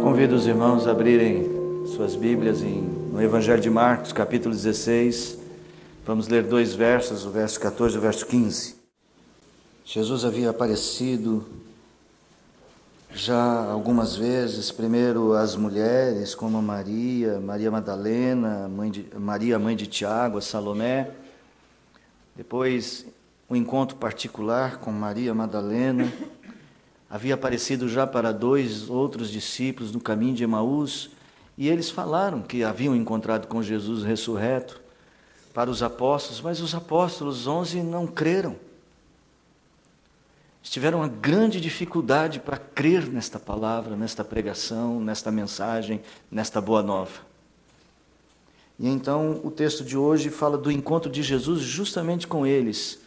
Convido os irmãos a abrirem suas Bíblias no Evangelho de Marcos, capítulo 16. Vamos ler dois versos, o verso 14 e o verso 15. Jesus havia aparecido já algumas vezes, primeiro às mulheres, como Maria Madalena, Maria, mãe de Tiago, a Salomé. Depois, um encontro particular com Maria Madalena. Havia aparecido já para dois outros discípulos no caminho de Emaús, e eles falaram que haviam encontrado com Jesus ressurreto para os apóstolos, mas os apóstolos, 11, não creram. Tiveram uma grande dificuldade para crer nesta palavra, nesta pregação, nesta mensagem, nesta boa nova. E então o texto de hoje fala do encontro de Jesus justamente com eles,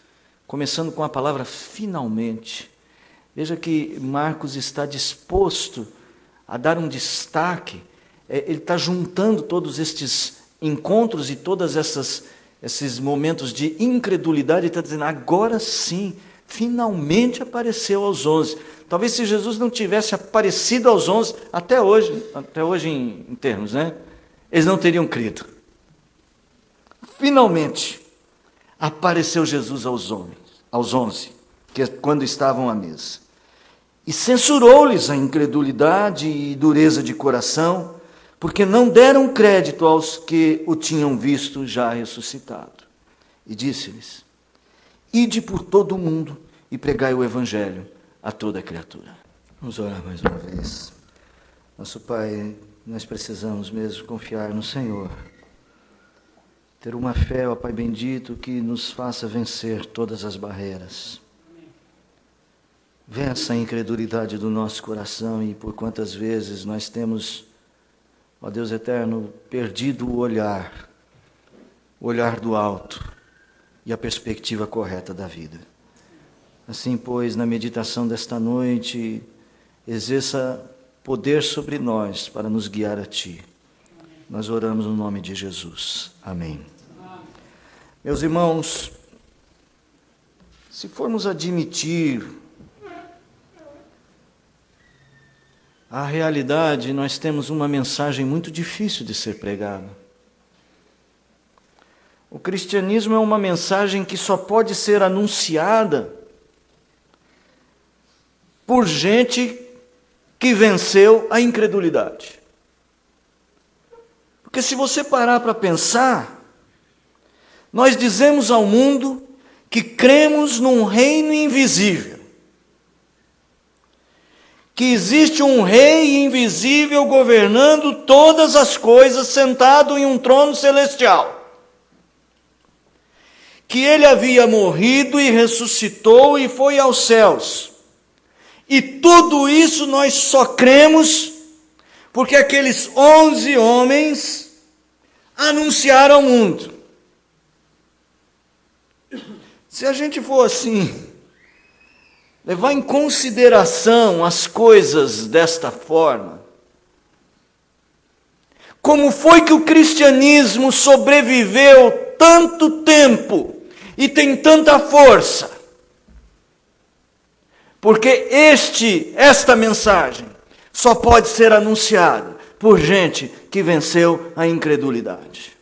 começando com a palavra finalmente. Veja que Marcos está disposto a dar um destaque, ele está juntando todos estes encontros e todos esses momentos de incredulidade, ele está dizendo, agora sim, finalmente apareceu aos 11. Talvez se Jesus não tivesse aparecido aos 11, até hoje em termos, né? Eles não teriam crido. Finalmente apareceu Jesus aos 11, que é quando estavam à mesa. E censurou-lhes a incredulidade e dureza de coração, porque não deram crédito aos que o tinham visto já ressuscitado. E disse-lhes, ide por todo o mundo e pregai o Evangelho a toda criatura. Vamos orar mais uma vez. Nosso Pai, nós precisamos mesmo confiar no Senhor. Ter uma fé, ó Pai bendito, que nos faça vencer todas as barreiras. Vença a incredulidade do nosso coração e por quantas vezes nós temos, ó Deus eterno, perdido o olhar do alto e a perspectiva correta da vida. Assim, pois, na meditação desta noite, exerça poder sobre nós para nos guiar a Ti. Nós oramos no nome de Jesus. Amém. Meus irmãos, se formos admitir a realidade, nós temos uma mensagem muito difícil de ser pregada. O cristianismo é uma mensagem que só pode ser anunciada por gente que venceu a incredulidade. Porque se você parar para pensar, nós dizemos ao mundo que cremos num reino invisível. Que existe um rei invisível governando todas as coisas, sentado em um trono celestial. Que ele havia morrido e ressuscitou e foi aos céus. E tudo isso nós só cremos porque aqueles 11 homens anunciaram ao mundo. Se a gente for assim, levar em consideração as coisas desta forma, como foi que o cristianismo sobreviveu tanto tempo e tem tanta força? Porque esta mensagem só pode ser anunciada por gente que venceu a incredulidade.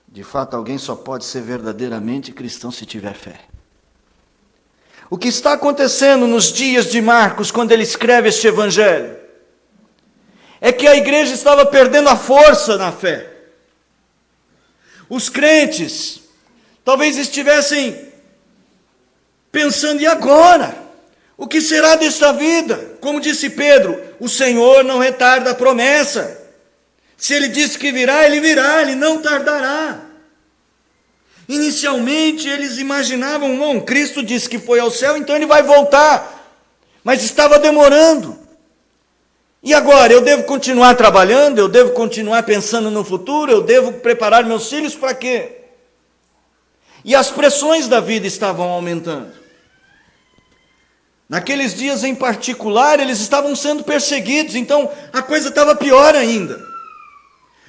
De fato, alguém só pode ser verdadeiramente cristão se tiver fé. O que está acontecendo nos dias de Marcos, quando ele escreve este evangelho, é que a igreja estava perdendo a força na fé. Os crentes talvez estivessem pensando, e agora? O que será desta vida? Como disse Pedro, o Senhor não retarda a promessa. Se Ele disse que virá, Ele não tardará. Inicialmente eles imaginavam, bom, Cristo disse que foi ao céu, então Ele vai voltar. Mas estava demorando. E agora, eu devo continuar trabalhando? Eu devo continuar pensando no futuro? Eu devo preparar meus filhos para quê? E as pressões da vida estavam aumentando. Naqueles dias em particular, eles estavam sendo perseguidos, então a coisa estava pior ainda.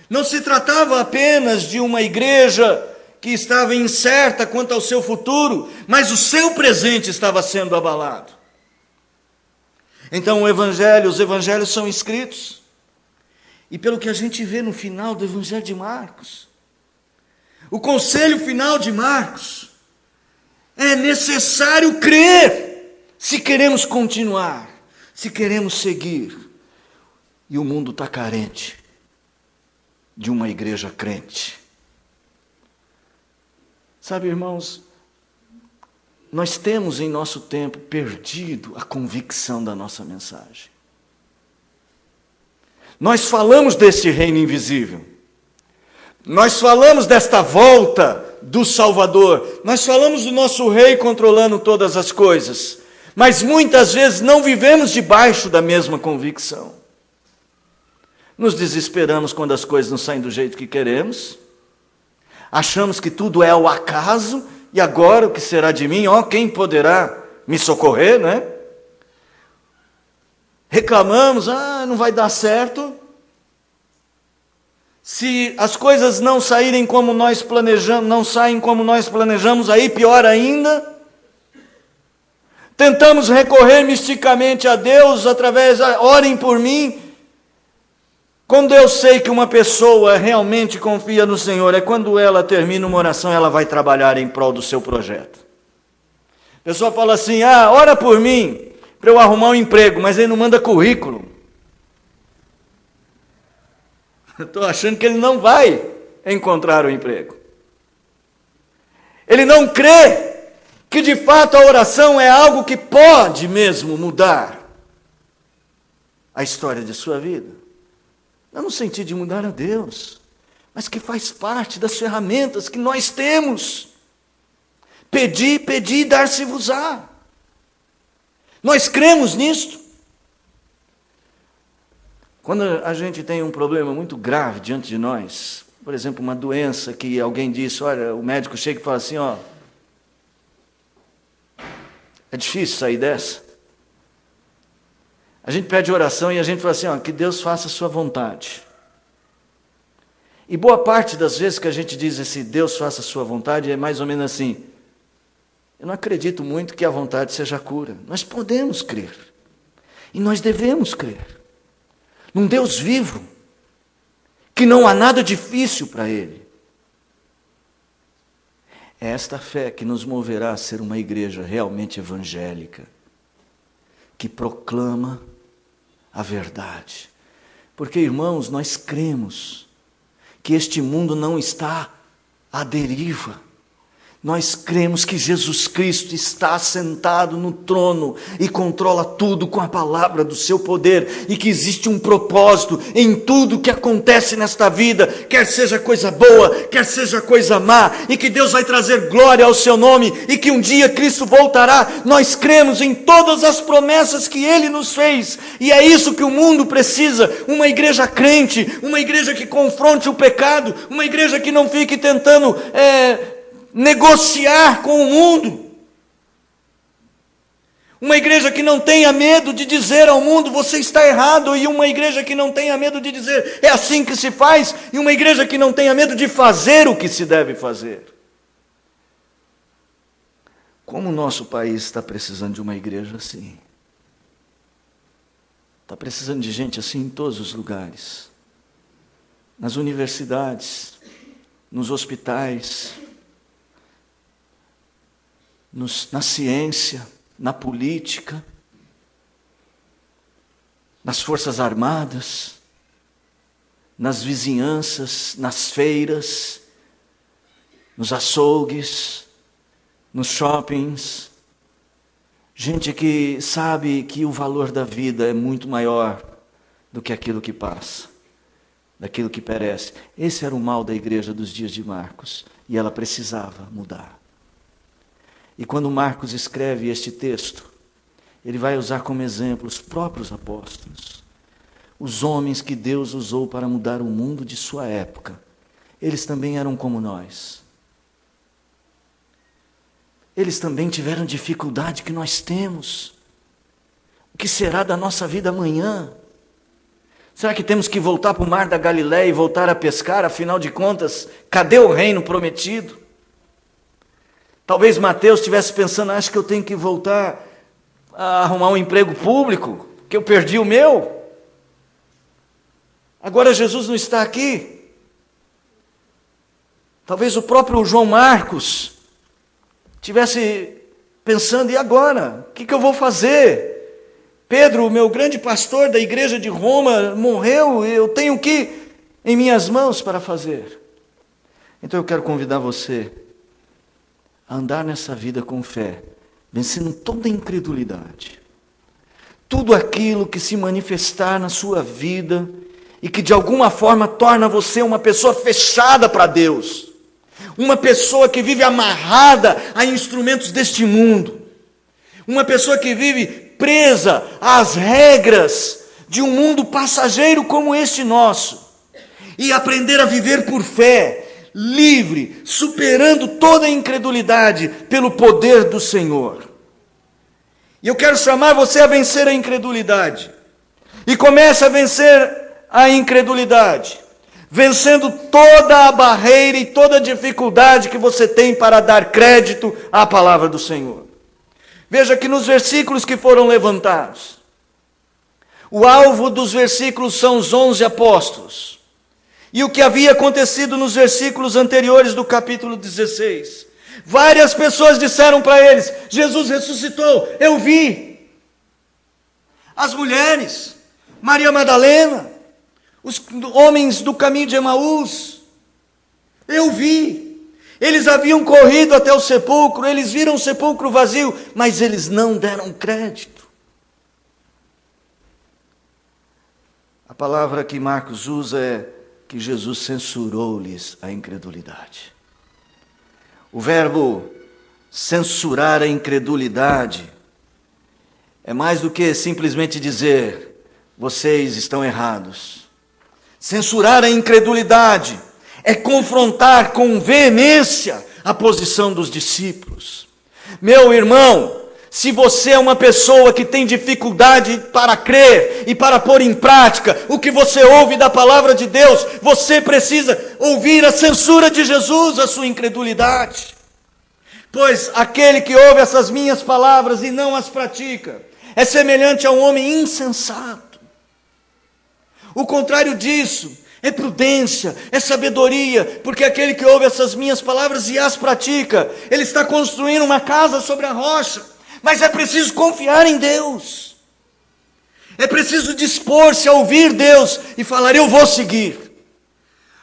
Não se tratava apenas de uma igreja que estava incerta quanto ao seu futuro, mas o seu presente estava sendo abalado. Então os evangelhos são escritos. E pelo que a gente vê no final do evangelho de Marcos, o conselho final de Marcos, é necessário crer, se queremos continuar, se queremos seguir. E o mundo está carente de uma igreja crente. Sabe, irmãos, nós temos em nosso tempo perdido a convicção da nossa mensagem. Nós falamos deste reino invisível. Nós falamos desta volta do Salvador. Nós falamos do nosso rei controlando todas as coisas. Mas muitas vezes não vivemos debaixo da mesma convicção. Nos desesperamos quando as coisas não saem do jeito que queremos. Achamos que tudo é ao acaso. E agora o que será de mim? Quem poderá me socorrer, né? Reclamamos, não vai dar certo. Se as coisas não saírem como nós planejamos, não saem como nós planejamos, aí pior ainda. Tentamos recorrer misticamente a Deus orem por mim. Quando eu sei que uma pessoa realmente confia no Senhor, é quando ela termina uma oração, ela vai trabalhar em prol do seu projeto. A pessoa fala assim, ora por mim, para eu arrumar um emprego, mas ele não manda currículo. Eu estou achando que ele não vai encontrar o emprego. Ele não crê que de fato a oração é algo que pode mesmo mudar a história de sua vida. Não no sentido de mudar a Deus, mas que faz parte das ferramentas que nós temos. Pedi, dar-se-vos-á. Nós cremos nisto. Quando a gente tem um problema muito grave diante de nós, por exemplo, uma doença que alguém disse, olha, o médico chega e fala assim, é difícil sair dessa. A gente pede oração e a gente fala assim, que Deus faça a sua vontade. E boa parte das vezes que a gente diz esse Deus faça a sua vontade é mais ou menos assim, eu não acredito muito que a vontade seja a cura. Nós podemos crer. E nós devemos crer. Num Deus vivo, que não há nada difícil para Ele. É esta fé que nos moverá a ser uma igreja realmente evangélica, que proclama a verdade. Porque, irmãos, nós cremos que este mundo não está à deriva. Nós cremos que Jesus Cristo está sentado no trono e controla tudo com a palavra do seu poder e que existe um propósito em tudo que acontece nesta vida, quer seja coisa boa, quer seja coisa má, e que Deus vai trazer glória ao seu nome e que um dia Cristo voltará. Nós cremos em todas as promessas que Ele nos fez e é isso que o mundo precisa, uma igreja crente, uma igreja que confronte o pecado, uma igreja que não fique tentando negociar com o mundo. Uma igreja que não tenha medo de dizer ao mundo, você está errado, e uma igreja que não tenha medo de dizer, é assim que se faz, e uma igreja que não tenha medo de fazer o que se deve fazer. Como o nosso país está precisando de uma igreja assim. Está precisando de gente assim em todos os lugares. Nas universidades, nos hospitais, na ciência, na política, nas forças armadas, nas vizinhanças, nas feiras, nos açougues, nos shoppings. Gente que sabe que o valor da vida é muito maior do que aquilo que passa, daquilo que perece. Esse era o mal da igreja dos dias de Marcos, e ela precisava mudar. E quando Marcos escreve este texto, ele vai usar como exemplo os próprios apóstolos, os homens que Deus usou para mudar o mundo de sua época. Eles também eram como nós. Eles também tiveram dificuldade que nós temos. O que será da nossa vida amanhã? Será que temos que voltar para o mar da Galileia e voltar a pescar? Afinal de contas, cadê o reino prometido? Talvez Mateus estivesse pensando, acho que eu tenho que voltar a arrumar um emprego público. porque eu perdi o meu. Agora Jesus não está aqui. Talvez o próprio João Marcos tivesse pensando, e agora? O que eu vou fazer? Pedro, meu grande pastor da igreja de Roma, morreu, eu tenho o que em minhas mãos para fazer? Então eu quero convidar você a andar nessa vida com fé, vencendo toda incredulidade. Tudo aquilo que se manifestar na sua vida e que de alguma forma torna você uma pessoa fechada para Deus, uma pessoa que vive amarrada a instrumentos deste mundo, uma pessoa que vive presa às regras de um mundo passageiro como este nosso, e aprender a viver por fé, livre, superando toda a incredulidade pelo poder do Senhor. E eu quero chamar você a vencer a incredulidade. E comece a vencer a incredulidade, vencendo toda a barreira e toda a dificuldade que você tem para dar crédito à palavra do Senhor. Veja que nos versículos que foram levantados, o alvo dos versículos são os 11 apóstolos. E o que havia acontecido nos versículos anteriores do capítulo 16. Várias pessoas disseram para eles: Jesus ressuscitou, eu vi. As mulheres, Maria Madalena, os homens do caminho de Emaús, eu vi. Eles haviam corrido até o sepulcro, eles viram o sepulcro vazio, mas eles não deram crédito. A palavra que Marcos usa é que Jesus censurou-lhes a incredulidade. O verbo censurar a incredulidade é mais do que simplesmente dizer: vocês estão errados. Censurar a incredulidade é confrontar com veemência a posição dos discípulos. Meu irmão, se você é uma pessoa que tem dificuldade para crer e para pôr em prática o que você ouve da palavra de Deus, você precisa ouvir a censura de Jesus à sua incredulidade. Pois aquele que ouve essas minhas palavras e não as pratica é semelhante a um homem insensato. O contrário disso é prudência, é sabedoria, porque aquele que ouve essas minhas palavras e as pratica, ele está construindo uma casa sobre a rocha. Mas é preciso confiar em Deus. É preciso dispor-se a ouvir Deus e falar: eu vou seguir.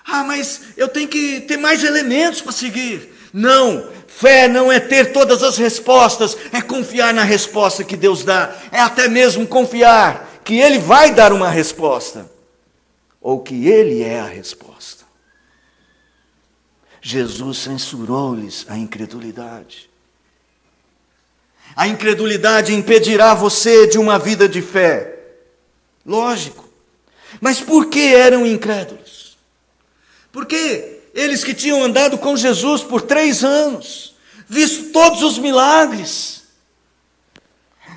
Ah, mas eu tenho que ter mais elementos para seguir. Não, fé não é ter todas as respostas, é confiar na resposta que Deus dá. É até mesmo confiar que Ele vai dar uma resposta, ou que Ele é a resposta. Jesus censurou-lhes a incredulidade. A incredulidade impedirá você de uma vida de fé. Lógico. Mas por que eram incrédulos? Porque eles que tinham andado com Jesus por 3 anos, visto todos os milagres.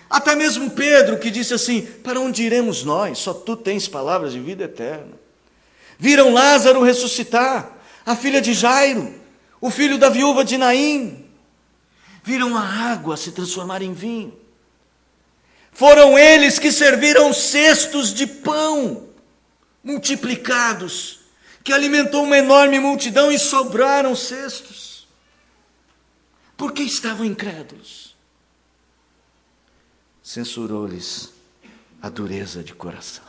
Até mesmo Pedro, que disse assim: para onde iremos nós? Só tu tens palavras de vida eterna. Viram Lázaro ressuscitar, a filha de Jairo, o filho da viúva de Naim. Viram a água se transformar em vinho. Foram eles que serviram cestos de pão multiplicados, que alimentou uma enorme multidão e sobraram cestos. Por que estavam incrédulos? Censurou-lhes a dureza de coração.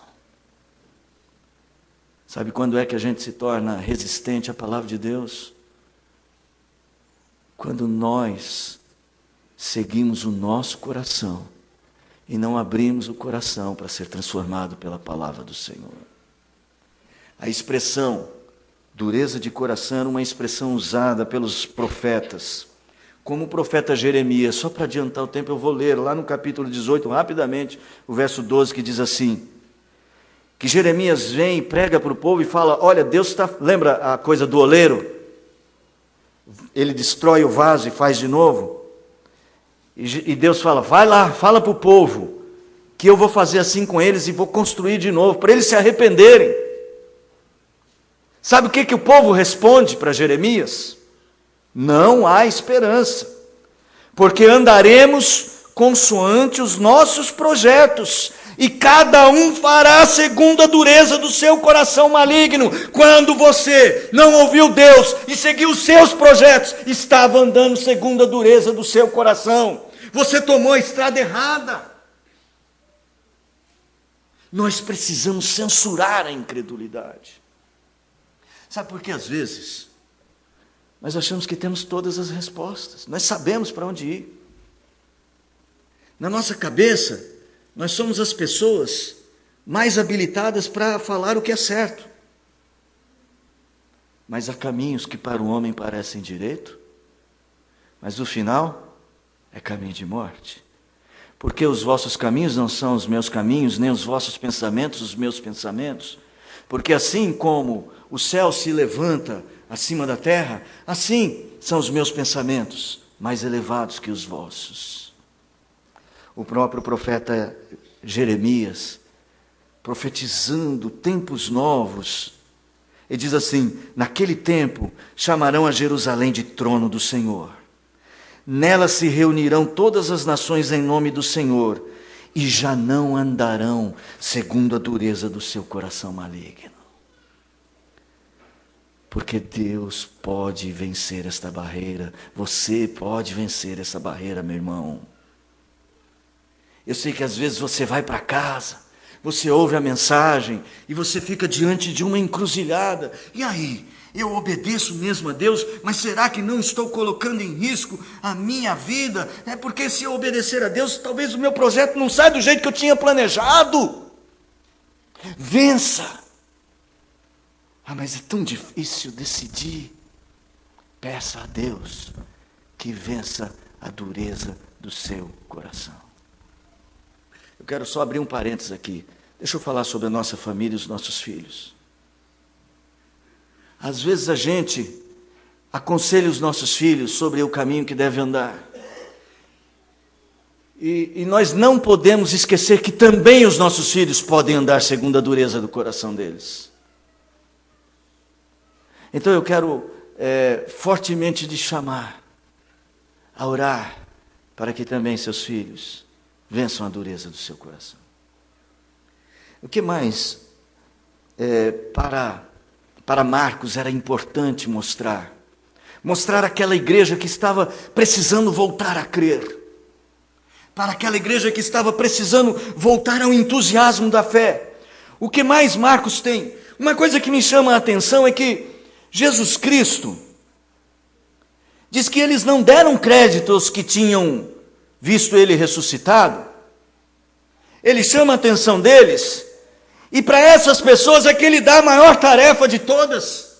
Sabe quando é que a gente se torna resistente à palavra de Deus? Quando nós seguimos o nosso coração e não abrimos o coração para ser transformado pela palavra do Senhor. A expressão dureza de coração era uma expressão usada pelos profetas, como o profeta Jeremias. Só para adiantar o tempo, eu vou ler lá no capítulo 18, rapidamente, o verso 12, que diz assim: que Jeremias vem e prega para o povo e fala: olha, Deus está... Lembra a coisa do oleiro? Ele destrói o vaso e faz de novo. E Deus fala: vai lá, fala para o povo que eu vou fazer assim com eles e vou construir de novo, para eles se arrependerem. Sabe o que o povo responde para Jeremias? Não há esperança, porque andaremos consoante os nossos projetos, E cada um fará segundo a dureza do seu coração maligno. Quando você não ouviu Deus e seguiu os seus projetos, estava andando segundo a dureza do seu coração. Você tomou a estrada errada. Nós precisamos censurar a incredulidade. Sabe por que às vezes nós achamos que temos todas as respostas, nós sabemos para onde ir. Na nossa cabeça, nós somos as pessoas mais habilitadas para falar o que é certo. Mas há caminhos que para o homem parecem direito, mas o final é caminho de morte. Porque os vossos caminhos não são os meus caminhos, nem os vossos pensamentos os meus pensamentos. Porque assim como o céu se levanta acima da terra, assim são os meus pensamentos mais elevados que os vossos. O próprio profeta Jeremias, profetizando tempos novos, ele diz assim: naquele tempo chamarão a Jerusalém de trono do Senhor. Nela se reunirão todas as nações em nome do Senhor, e já não andarão segundo a dureza do seu coração maligno. Porque Deus pode vencer esta barreira, você pode vencer essa barreira, meu irmão. Eu sei que às vezes você vai para casa, você ouve a mensagem e você fica diante de uma encruzilhada. E aí, eu obedeço mesmo a Deus, mas será que não estou colocando em risco a minha vida? É porque se eu obedecer a Deus, talvez o meu projeto não saia do jeito que eu tinha planejado. Vença. Ah, mas é tão difícil decidir. Peça a Deus que vença a dureza do seu coração. Eu quero só abrir um parênteses aqui. Deixa eu falar sobre a nossa família e os nossos filhos. Às vezes a gente aconselha os nossos filhos sobre o caminho que deve andar. E nós não podemos esquecer que também os nossos filhos podem andar segundo a dureza do coração deles. Então eu quero fortemente te chamar a orar para que também seus filhos vençam a dureza do seu coração. O que mais para Marcos era importante mostrar? Mostrar aquela igreja que estava precisando voltar a crer. Para aquela igreja que estava precisando voltar ao entusiasmo da fé. O que mais Marcos tem? Uma coisa que me chama a atenção é que Jesus Cristo diz que eles não deram crédito aos que tinham visto ele ressuscitado. Ele chama a atenção deles, e para essas pessoas é que ele dá a maior tarefa de todas.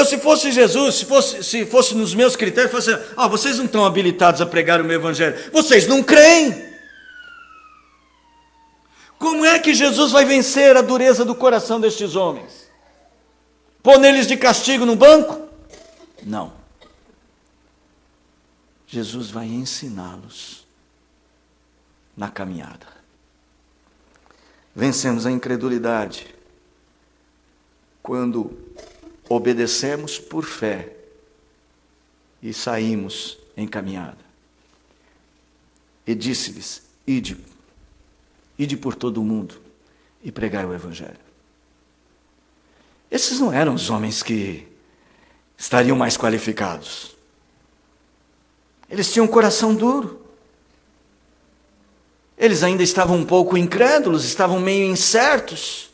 Se fosse Jesus, se fosse nos meus critérios, fosse assim: vocês não estão habilitados a pregar o meu evangelho, vocês não creem. Como é que Jesus vai vencer a dureza do coração destes homens? Pôr neles de castigo no banco? Não. Jesus vai ensiná-los na caminhada. Vencemos a incredulidade quando obedecemos por fé e saímos em caminhada. E disse-lhes: ide por todo o mundo e pregai o evangelho. Esses não eram os homens que estariam mais qualificados. Eles tinham um coração duro. Eles ainda estavam um pouco incrédulos, estavam meio incertos.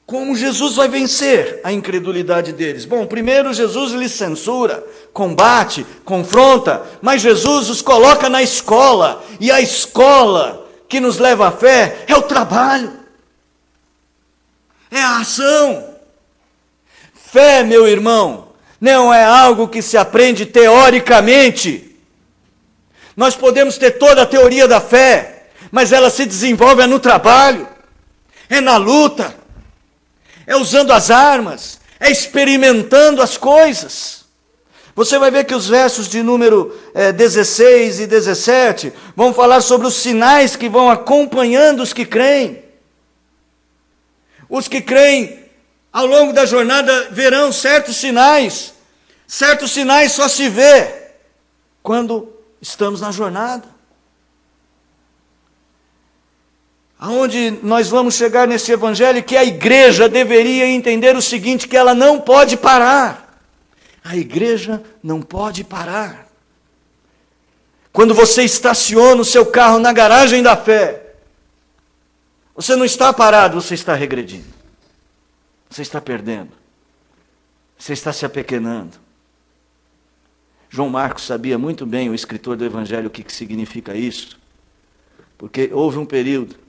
Como Jesus vai vencer a incredulidade deles? Bom, primeiro Jesus lhes censura, combate, confronta, mas Jesus os coloca na escola. E a escola que nos leva à fé é o trabalho, é a ação. Fé, meu irmão, não é algo que se aprende teoricamente. Nós podemos ter toda a teoria da fé, mas ela se desenvolve no trabalho, é na luta, é usando as armas, é experimentando as coisas. Você vai ver que os versos de número 16 e 17 vão falar sobre os sinais que vão acompanhando os que creem. Os que creem ao longo da jornada verão certos sinais. Certos sinais só se vê quando estamos na jornada. Aonde nós vamos chegar nesse evangelho que a igreja deveria entender o seguinte, que ela não pode parar. A igreja não pode parar. Quando você estaciona o seu carro na garagem da fé, você não está parado, você está regredindo. Você está perdendo. Você está se apequenando. João Marcos sabia muito bem, o escritor do Evangelho, o que significa isso. Porque houve um período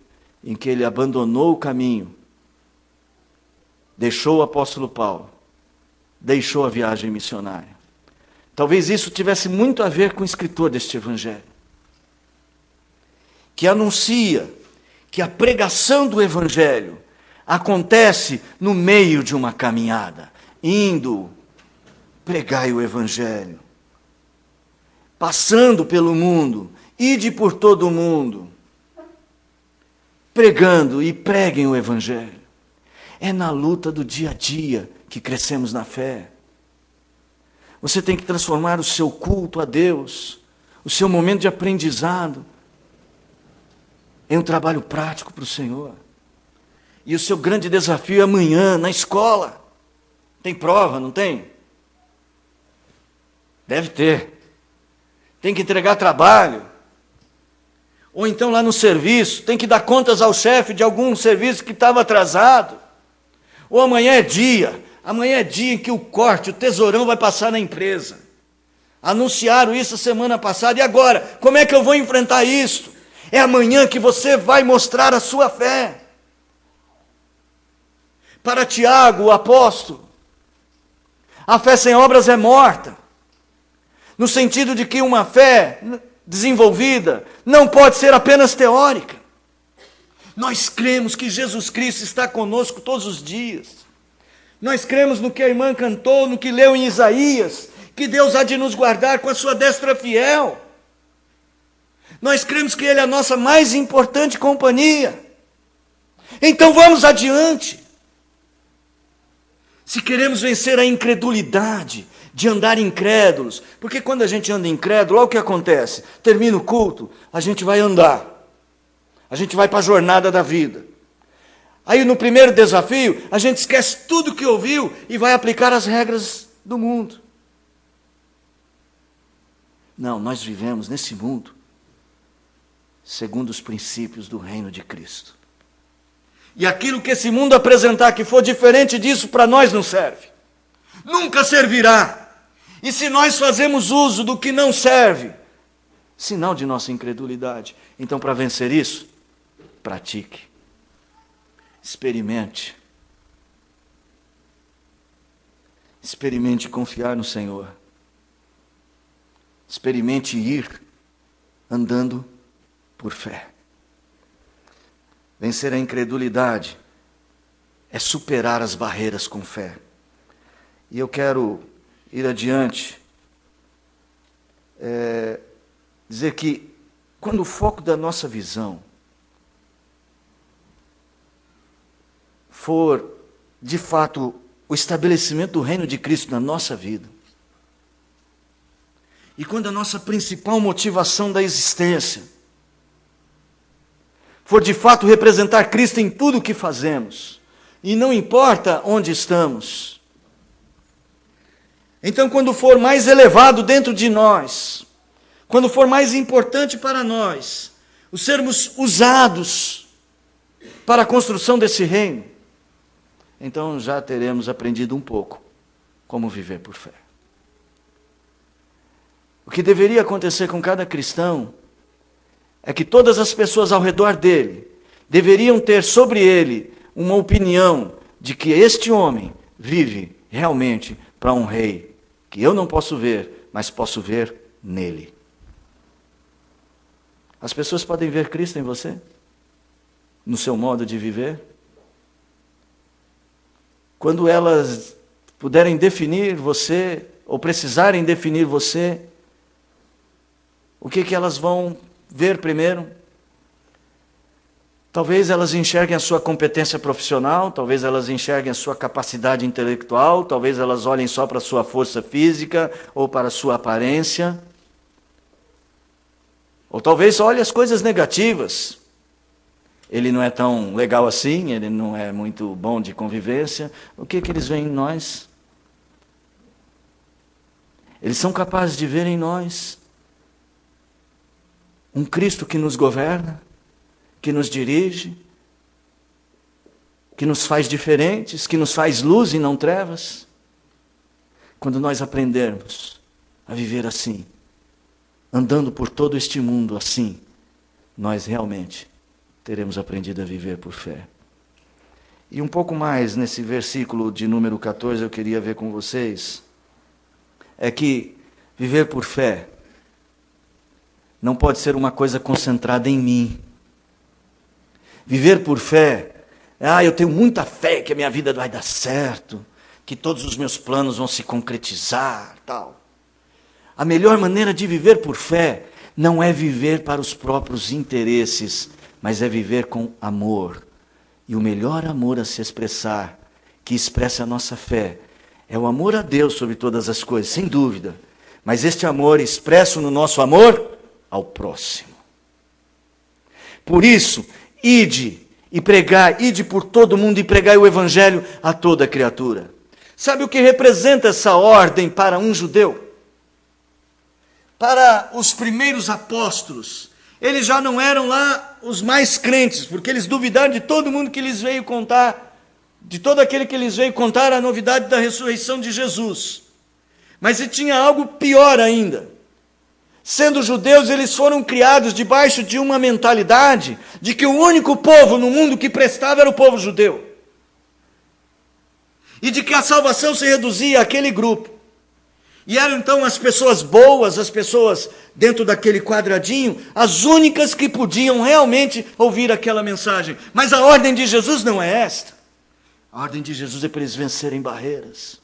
em que ele abandonou o caminho, deixou o apóstolo Paulo, deixou a viagem missionária. Talvez isso tivesse muito a ver com o escritor deste Evangelho, que anuncia que a pregação do Evangelho acontece no meio de uma caminhada, indo, pregai o Evangelho, passando pelo mundo, ide por todo o mundo, pregando e preguem o Evangelho. É na luta do dia a dia que crescemos na fé. Você tem que transformar o seu culto a Deus, o seu momento de aprendizado, em um trabalho prático para o Senhor. E o seu grande desafio é amanhã, na escola. Tem prova, não tem? Deve ter. Tem que entregar trabalho. Ou então lá no serviço, tem que dar contas ao chefe de algum serviço que estava atrasado. Ou amanhã é dia em que o corte, o tesourão vai passar na empresa. Anunciaram isso a semana passada, e agora? Como é que eu vou enfrentar isso? É amanhã que você vai mostrar a sua fé. Para Tiago, o apóstolo, a fé sem obras é morta. No sentido de que uma fé desenvolvida não pode ser apenas teórica. Nós cremos que Jesus Cristo está conosco todos os dias. Nós cremos no que a irmã cantou, no que leu em Isaías, que Deus há de nos guardar com a sua destra fiel. Nós cremos que Ele é a nossa mais importante companhia. Então vamos adiante. Se queremos vencer a incredulidade, de andar incrédulos, porque quando a gente anda incrédulo, olha o que acontece, termina o culto, a gente vai andar, a gente vai para a jornada da vida. Aí no primeiro desafio, a gente esquece tudo que ouviu e vai aplicar as regras do mundo. Não, nós vivemos nesse mundo segundo os princípios do reino de Cristo. E aquilo que esse mundo apresentar que for diferente disso, para nós não serve. Nunca servirá. E se nós fazemos uso do que não serve, sinal de nossa incredulidade. Então, para vencer isso, pratique. Experimente. Experimente confiar no Senhor. Experimente ir andando por fé. Vencer a incredulidade é superar as barreiras com fé. E eu quero ir adiante, dizer que quando o foco da nossa visão for, de fato, o estabelecimento do reino de Cristo na nossa vida, e quando a nossa principal motivação da existência for, de fato, representar Cristo em tudo o que fazemos, e não importa onde estamos, então, quando for mais elevado dentro de nós, quando for mais importante para nós, os sermos usados para a construção desse reino, então já teremos aprendido um pouco como viver por fé. O que deveria acontecer com cada cristão é que todas as pessoas ao redor dele deveriam ter sobre ele uma opinião de que este homem vive realmente para um rei que eu não posso ver, mas posso ver nele. As pessoas podem ver Cristo em você? No seu modo de viver? Quando elas puderem definir você, ou precisarem definir você, o que elas vão ver primeiro? Talvez elas enxerguem a sua competência profissional, talvez elas enxerguem a sua capacidade intelectual, talvez elas olhem só para a sua força física ou para a sua aparência. Ou talvez olhem as coisas negativas. ele não é tão legal assim, ele não é muito bom de convivência. O que eles veem em nós? Eles são capazes de ver em nós um Cristo que nos governa, que nos dirige, que nos faz diferentes, que nos faz luz e não trevas. Quando nós aprendermos a viver assim, andando por todo este mundo assim, nós realmente teremos aprendido a viver por fé. E um pouco mais nesse versículo de número 14 eu queria ver com vocês, é que viver por fé não pode ser uma coisa concentrada em mim. Viver por fé, eu tenho muita fé que a minha vida vai dar certo, que todos os meus planos vão se concretizar, tal. A melhor maneira de viver por fé não é viver para os próprios interesses, mas é viver com amor. E o melhor amor a se expressar, que expressa a nossa fé, é o amor a Deus sobre todas as coisas, sem dúvida. Mas este amor expresso no nosso amor ao próximo. Por isso, ide e pregai, ide por todo mundo e pregai o evangelho a toda criatura. Sabe o que representa essa ordem para um judeu? Para os primeiros apóstolos, eles já não eram lá os mais crentes, porque eles duvidaram de todo mundo que lhes veio contar, de todo aquele que lhes veio contar a novidade da ressurreição de Jesus. Mas e tinha algo pior ainda. Sendo judeus, eles foram criados debaixo de uma mentalidade de que o único povo no mundo que prestava era o povo judeu. E de que a salvação se reduzia àquele grupo. E eram então as pessoas boas, as pessoas dentro daquele quadradinho, as únicas que podiam realmente ouvir aquela mensagem. Mas a ordem de Jesus não é esta. A ordem de Jesus é para eles vencerem barreiras.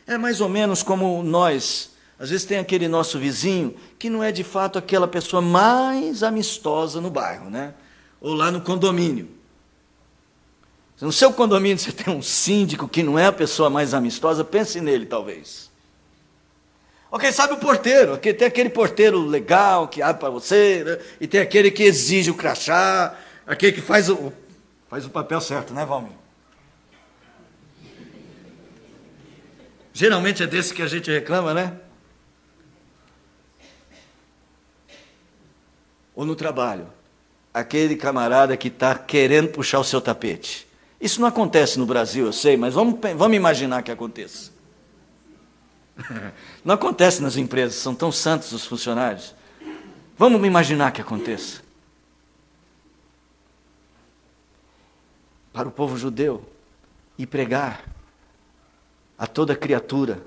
É mais ou menos como nós, às vezes tem aquele nosso vizinho, que não é de fato aquela pessoa mais amistosa no bairro, né? Ou lá no condomínio. Se no seu condomínio você tem um síndico que não é a pessoa mais amistosa, pense nele talvez. Ok, sabe o porteiro, aqui tem aquele porteiro legal que abre para você, né? E tem aquele que exige o crachá, aquele que faz o papel certo, né, Valmir? Geralmente é desse que a gente reclama, né? Ou no trabalho, aquele camarada que está querendo puxar o seu tapete. Isso não acontece no Brasil, eu sei, mas vamos imaginar que aconteça. Não acontece nas empresas, são tão santos os funcionários. Vamos imaginar que aconteça. Para o povo judeu, e pregar a toda criatura,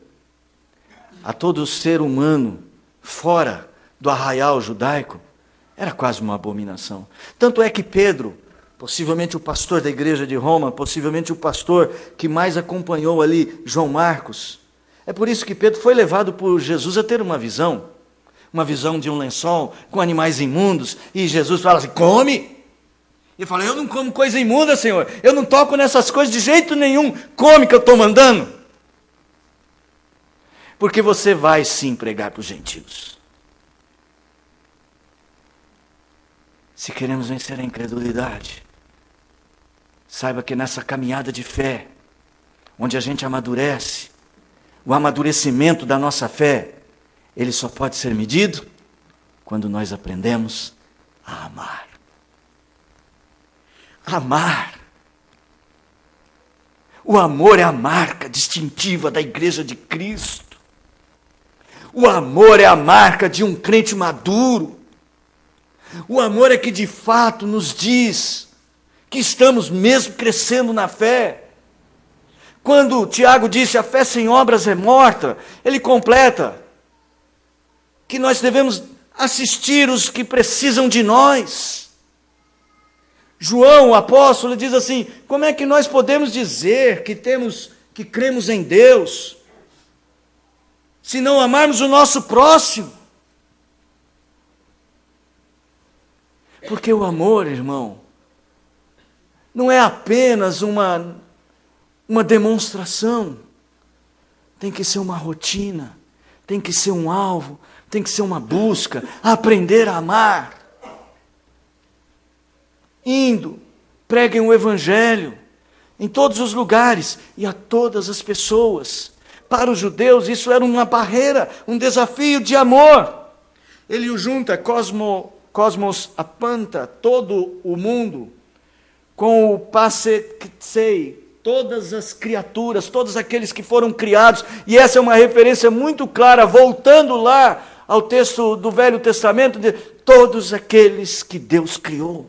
a todo ser humano, fora do arraial judaico, era quase uma abominação. Tanto é que Pedro, possivelmente o pastor da igreja de Roma, possivelmente o pastor que mais acompanhou ali João Marcos, é por isso que Pedro foi levado por Jesus a ter uma visão de um lençol com animais imundos, e Jesus fala assim, come! E ele fala, eu não como coisa imunda, Senhor, eu não toco nessas coisas de jeito nenhum, come que eu estou mandando. Porque você vai sim pregar para os gentios. Se queremos vencer a incredulidade, saiba que nessa caminhada de fé, onde a gente amadurece, o amadurecimento da nossa fé, ele só pode ser medido quando nós aprendemos a amar. Amar. O amor é a marca distintiva da igreja de Cristo. O amor é a marca de um crente maduro. O amor é que de fato nos diz que estamos mesmo crescendo na fé. Quando Tiago disse a fé sem obras é morta, ele completa que nós devemos assistir os que precisam de nós. João, o apóstolo, diz assim, como é que nós podemos dizer que cremos em Deus, se não amarmos o nosso próximo? Porque o amor, irmão, não é apenas uma demonstração, tem que ser uma rotina, tem que ser um alvo, tem que ser uma busca, aprender a amar. indo, preguem o Evangelho em todos os lugares e a todas as pessoas. Para os judeus isso era uma barreira, um desafio de amor. Ele o junta, cosmos apanta, todo o mundo, com o pasexei, todas as criaturas, todos aqueles que foram criados. E essa é uma referência muito clara, voltando lá ao texto do Velho Testamento, de todos aqueles que Deus criou.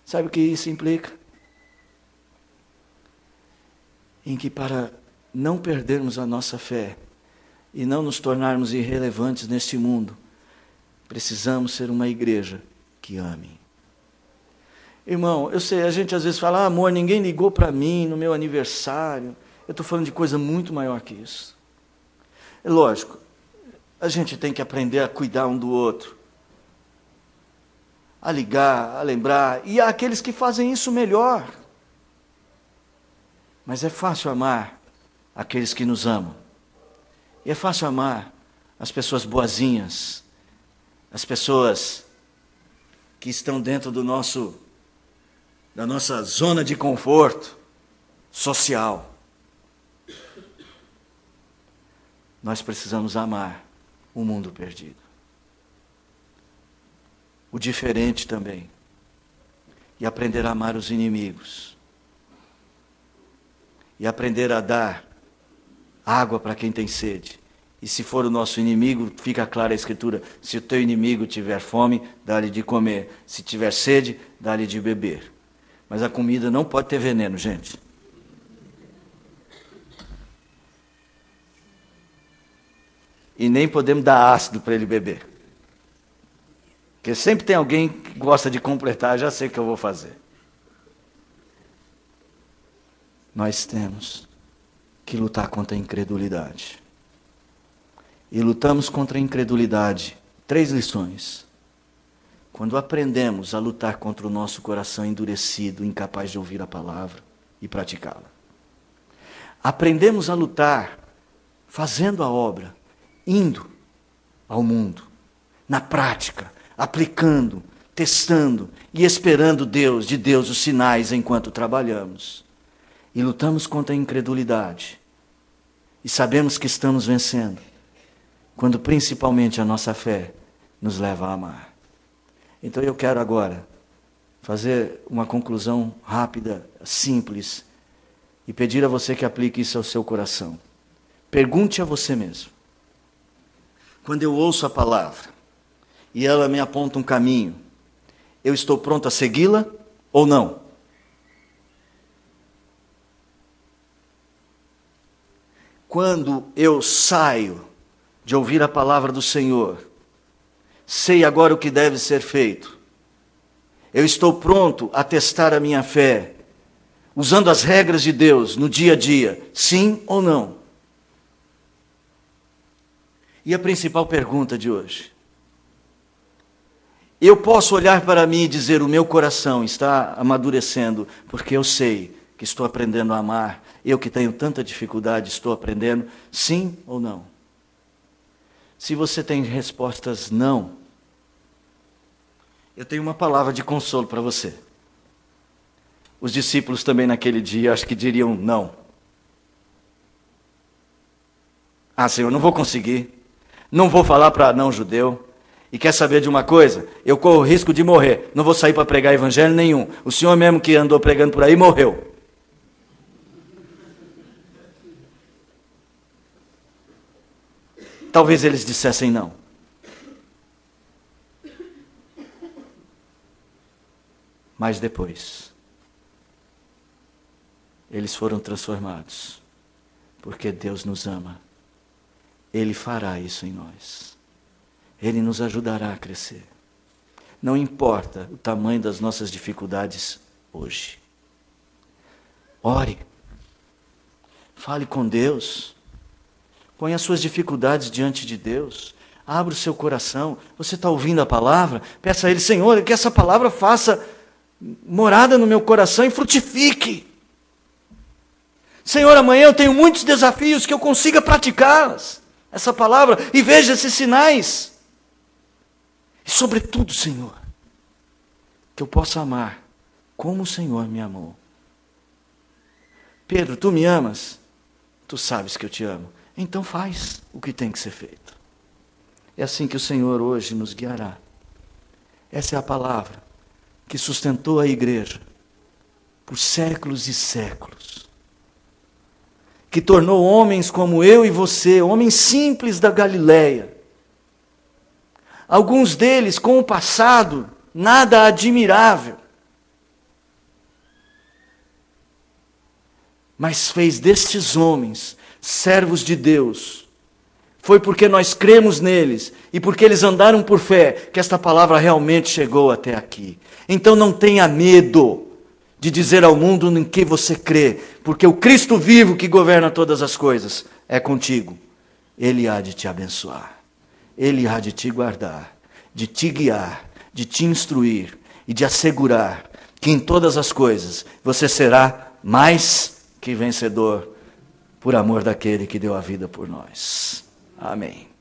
Sabe o que isso implica? Em que para não perdermos a nossa fé e não nos tornarmos irrelevantes neste mundo, precisamos ser uma igreja que ame. Irmão, eu sei, a gente às vezes fala, amor, ninguém ligou para mim no meu aniversário. Eu estou falando de coisa muito maior que isso. É lógico, a gente tem que aprender a cuidar um do outro, a ligar, a lembrar, e há aqueles que fazem isso melhor. Mas é fácil amar aqueles que nos amam. E é fácil amar as pessoas boazinhas, as pessoas que estão dentro da nossa zona de conforto social. Nós precisamos amar o mundo perdido. O diferente também. E aprender a amar os inimigos. E aprender a dar água para quem tem sede. E se for o nosso inimigo, fica clara a Escritura, se o teu inimigo tiver fome, dá-lhe de comer. Se tiver sede, dá-lhe de beber. Mas a comida não pode ter veneno, gente. E nem podemos dar ácido para ele beber. Porque sempre tem alguém que gosta de completar, já sei o que eu vou fazer. Nós temos que lutar contra a incredulidade. E lutamos contra a incredulidade. 3 lições. Quando aprendemos a lutar contra o nosso coração endurecido, incapaz de ouvir a palavra e praticá-la. Aprendemos a lutar fazendo a obra, indo ao mundo, na prática, aplicando, testando e esperando de Deus os sinais enquanto trabalhamos. E lutamos contra a incredulidade. E sabemos que estamos vencendo, quando principalmente a nossa fé nos leva a amar. Então eu quero agora fazer uma conclusão rápida, simples, e pedir a você que aplique isso ao seu coração. Pergunte a você mesmo. Quando eu ouço a palavra e ela me aponta um caminho, eu estou pronto a segui-la ou não? Quando eu saio de ouvir a palavra do Senhor, sei agora o que deve ser feito. Eu estou pronto a testar a minha fé, usando as regras de Deus no dia a dia, sim ou não? E a principal pergunta de hoje. Eu posso olhar para mim e dizer, o meu coração está amadurecendo, porque eu sei que estou aprendendo a amar. Eu que tenho tanta dificuldade, estou aprendendo, sim ou não? Se você tem respostas não, eu tenho uma palavra de consolo para você. Os discípulos também naquele dia, acho que diriam não. Ah, Senhor, não vou conseguir. Não vou falar para não-judeu. E quer saber de uma coisa? Eu corro o risco de morrer. Não vou sair para pregar evangelho nenhum. O Senhor mesmo que andou pregando por aí morreu. Talvez eles dissessem não. Mas depois, eles foram transformados. Porque Deus nos ama. Ele fará isso em nós. Ele nos ajudará a crescer. Não importa o tamanho das nossas dificuldades hoje. Ore. Fale com Deus. Põe as suas dificuldades diante de Deus. Abra o seu coração. Você está ouvindo a palavra? Peça a Ele, Senhor, que essa palavra faça morada no meu coração e frutifique. Senhor, amanhã eu tenho muitos desafios que eu consiga praticá-las. Essa palavra e veja esses sinais. E sobretudo, Senhor, que eu possa amar como o Senhor me amou. Pedro, tu me amas? Tu sabes que eu te amo. Então faz o que tem que ser feito. É assim que o Senhor hoje nos guiará. Essa é a palavra que sustentou a igreja por séculos e séculos. Que tornou homens como eu e você, homens simples da Galileia. Alguns deles com o passado nada admirável. Mas fez destes homens servos de Deus. Foi porque nós cremos neles e porque eles andaram por fé que esta palavra realmente chegou até aqui. Então não tenha medo de dizer ao mundo em que você crê, porque o Cristo vivo que governa todas as coisas é contigo. Ele há de te abençoar, Ele há de te guardar, de te guiar, de te instruir e de assegurar que em todas as coisas você será mais que vencedor por amor daquele que deu a vida por nós. Amém.